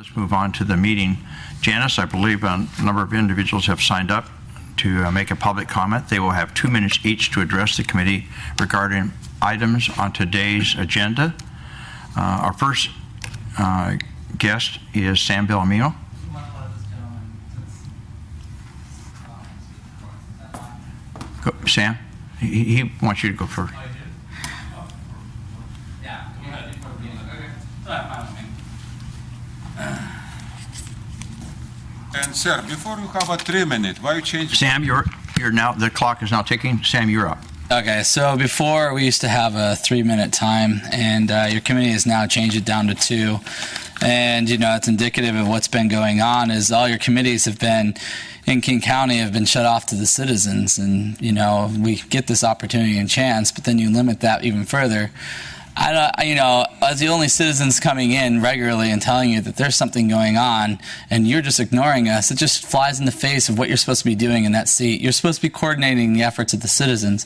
Let's move on to the meeting. Janice, I believe a number of individuals have signed up to make a public comment. They will have 2 minutes each to address the committee regarding items on today's agenda. Our first guest is Sam Bellamino. Go, Sam, he wants you to go first. And sir, before you have a 3 minute, why you change? Sam, you're now, the clock is now ticking. Sam, you're up. Okay, so before we used to have a 3-minute time, and your committee has now changed it down to 2. And you know, it's indicative of what's been going on. Is all your committees have been in King County have been shut off to the citizens, and you know, we get this opportunity and chance, but then you limit that even further. You know, as the only citizens coming in regularly and telling you that there's something going on and you're just ignoring us, it just flies in the face of what you're supposed to be doing in that seat. You're supposed to be coordinating the efforts of the citizens.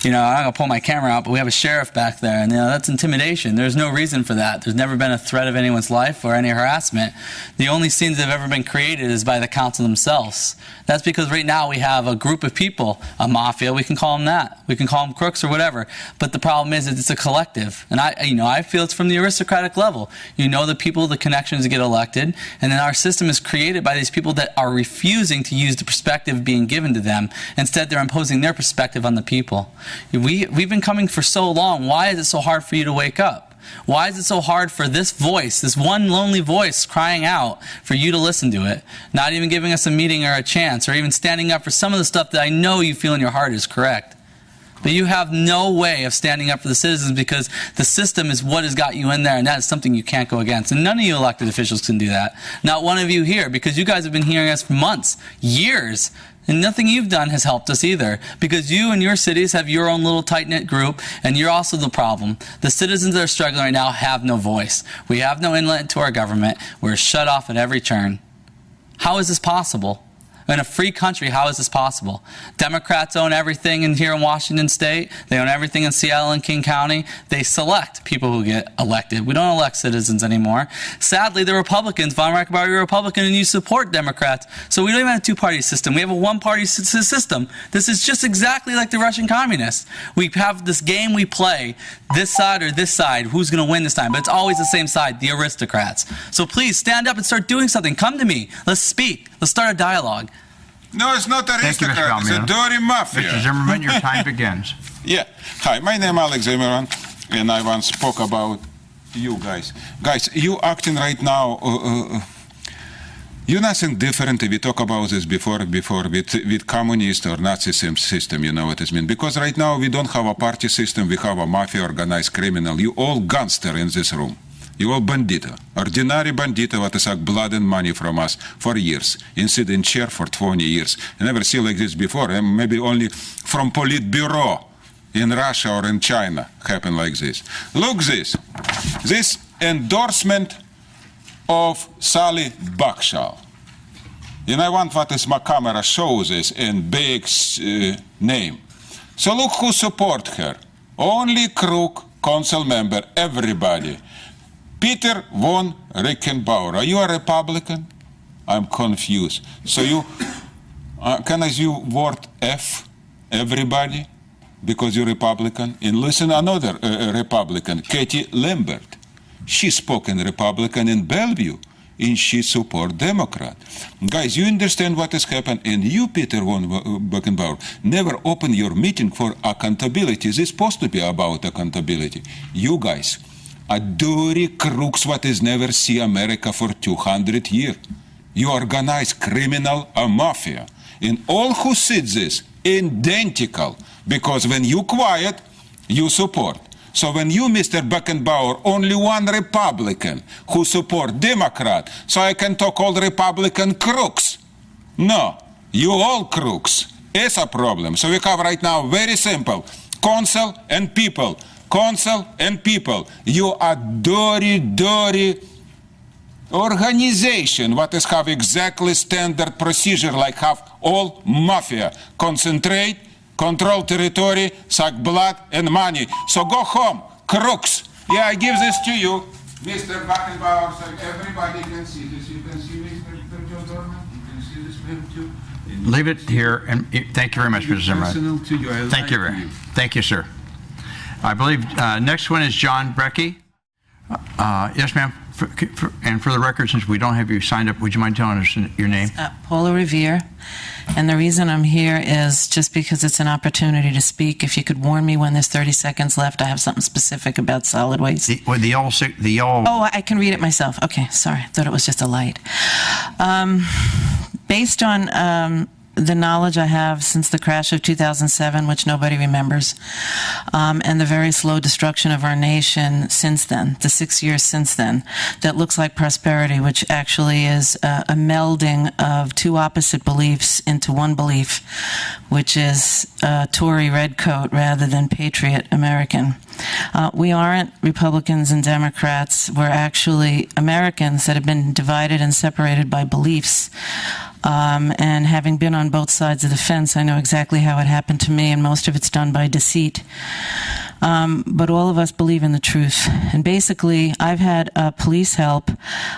You know, I'm not going to pull my camera out, but we have a sheriff back there, and you know, that's intimidation. There's no reason for that. There's never been a threat of anyone's life or any harassment. The only scenes that have ever been created is by the council themselves. That's because right now we have a group of people, a mafia, we can call them that. We can call them crooks or whatever. But the problem is that it's a collective. And I feel it's from the aristocratic level. You know, the people, the connections to get elected, and then our system is created by these people that are refusing to use the perspective being given to them. Instead, they're imposing their perspective on the people. We've been coming for so long. Why is it so hard for you to wake up? Why is it so hard for this voice, this one lonely voice crying out, for you to listen to it? Not even giving us a meeting or a chance, or even standing up for some of the stuff that I know you feel in your heart is correct. But you have no way of standing up for the citizens because the system is what has got you in there, and that is something you can't go against. And none of you elected officials can do that. Not one of you here, because you guys have been hearing us for months, years, and nothing you've done has helped us either, because you and your cities have your own little tight-knit group, and you're also the problem. The citizens that are struggling right now have no voice. We have no inlet to our government. We're shut off at every turn. How is this possible? In a free country, how is this possible? Democrats own everything here in Washington State. They own everything in Seattle and King County. They select people who get elected. We don't elect citizens anymore. Sadly, the Republicans, Von Reckenbauer, you're a Republican and you support Democrats. So we don't even have a two-party system. We have a one-party system. This is just exactly like the Russian communists. We have this game we play, this side or this side, who's going to win this time? But it's always the same side, the aristocrats. So please stand up and start doing something. Come to me. Let's speak. Let's start a dialogue. No, it's not aristocrat, it's a dirty mafia. Mr. Zimerman, your time begins. Yeah. Hi, my name is Alex Zimerman, and I once spoke about you guys. Guys, you acting right now, you're nothing different. We talked about this before with communist or Nazi system, you know what it means. Because right now we don't have a party system, we have a mafia, organized criminal. You all gangster in this room. You all bandito, ordinary bandito what suck blood and money from us for years, and sit in chair for 20 years. I never see like this before, and maybe only from Politburo in Russia or in China happen like this. Look this endorsement of Sally Bakshal. And I want what is my camera shows this in big name. So look who support her. Only crook, council member, everybody. Peter von Reckenbauer. Are you a Republican? I'm confused. So you, can I use word F, everybody, because you're Republican? And listen, another Republican, Katie Lambert. She spoke in Republican in Bellevue, and she support Democrat. Guys, you understand what has happened, and you, Peter von Reckenbauer, never open your meeting for accountability. This is supposed to be about accountability. You guys, a dirty crooks what is never see America for 200 years. You organized criminal a mafia. And all who sit this, identical. Because when you quiet, you support. So when you, Mr. Beckenbauer, only one Republican who support Democrat, so I can talk all Republican crooks. No, you all crooks. It's a problem. So we have right now very simple, council and people. Council and people, you are dirty organization what is have exactly standard procedure like have all mafia. Concentrate, control territory, suck blood and money. So go home, crooks. Yeah, I give this to you. Mr. Backenbauer, so everybody can see this. You can see Mr. Joe Dorman. You can see this for him too. Leave it here, and thank you very much, Mr. Zimerman. Personal to you. I Thank you, lied to you. thank you, sir. I believe next one is John Brecky. Yes, ma'am. And for the record, since we don't have you signed up, would you mind telling us your name? Paula Revere, and the reason I'm here is just because it's an opportunity to speak. If you could warn me when there's 30 seconds left, I have something specific about solid waste. The yellow. Oh, I can read it myself. Okay, sorry. I thought it was just a light. Based on the knowledge I have since the crash of 2007, which nobody remembers, and the very slow destruction of our nation since then, the 6 years since then, that looks like prosperity, which actually is a melding of two opposite beliefs into one belief, which is Tory redcoat rather than patriot American. We aren't Republicans and Democrats. We're actually Americans that have been divided and separated by beliefs. And having been on both sides of the fence, I know exactly how it happened to me, and most of it's done by deceit. But all of us believe in the truth. And basically, I've had police help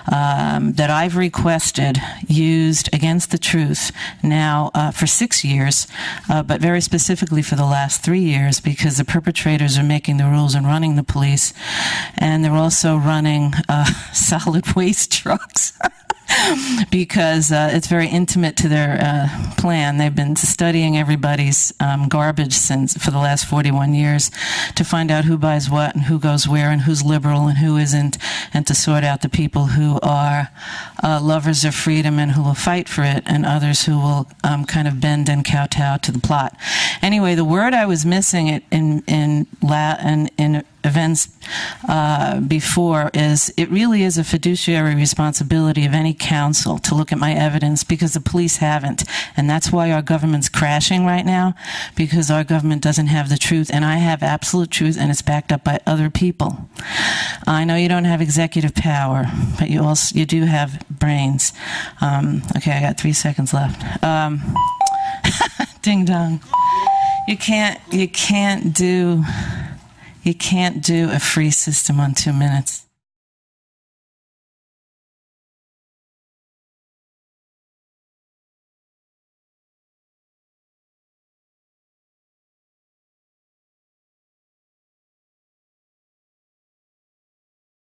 that I've requested used against the truth now for 6 years, but very specifically for the last 3 years, because the perpetrators are making the rules and running the police, and they're also running solid waste trucks. Because it's very intimate to their plan. They've been studying everybody's garbage for the last 41 years to find out who buys what and who goes where and who's liberal and who isn't, and to sort out the people who are lovers of freedom and who will fight for it, and others who will kind of bend and kowtow to the plot. Anyway, the word I was missing in events before is it really is a fiduciary responsibility of any council to look at my evidence, because the police haven't, and that's why our government's crashing right now, because our government doesn't have the truth, and I have absolute truth, and it's backed up by other people. I know you don't have executive power, but you do have brains. Okay, I got 3 seconds left. Ding dong. You can't do a free system on 2 minutes.